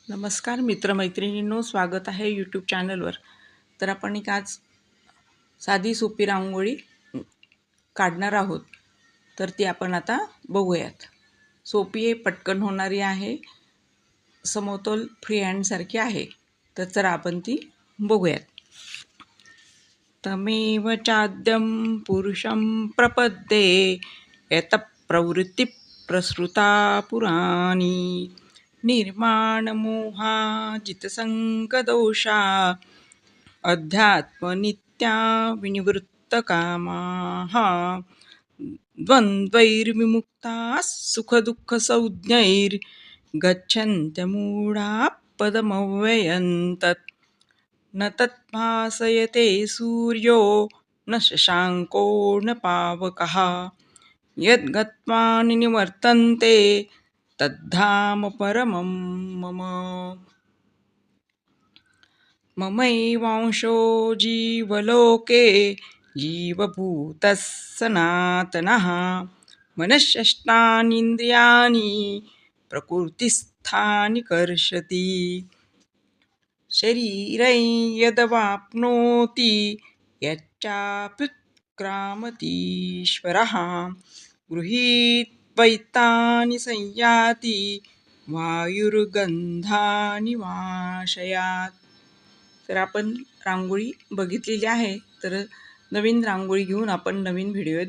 नमस्कार मित्रमैत्रिणींनो, स्वागत आहे यूट्यूब चॅनलवर. तर आपण एक आज साधी सोपी रांगोळी काढणार आहोत. तर ती आपण आता बघूयात. सोपी आहे, पटकन होणारी आहे, समतोल फ्री हँडसारखी आहे. तर चला आपण ती बघूयात. तमेव चाद्यं पुरुषं प्रपद्ये यत प्रवृत्ति प्रसृता पुराणी निर्माणमोहा जितसंगदोषा अध्यात्मनित्या विनिवृत्तकामाः द्वन्द्वैर्विमुक्ताः सुखदुःखसंज्ञैर्गच्छन्त्यमूढाः पदमव्ययं तत् न तद्भासयते सूर्यो न शशाङ्को न पावकः यद्गत्वा निवर्तन्ते तद्धाम परमं मम. ममैवांशो जीवलोके जीवभूतः सनातनः मनःषष्ठानीन्द्रियाणि प्रकृतिस्थानि कर्षति शरीरै यदवाप्नोति यच्चाप्युत्क्रामतीश्वरः गृहीत्वैतानि संयाति वायुर्गन्धानि वाशयात्. तर आपण रांगोळी बघितलेली आहे. तर नवीन रांगोळी घेऊन आपण नवीन व्हिडिओ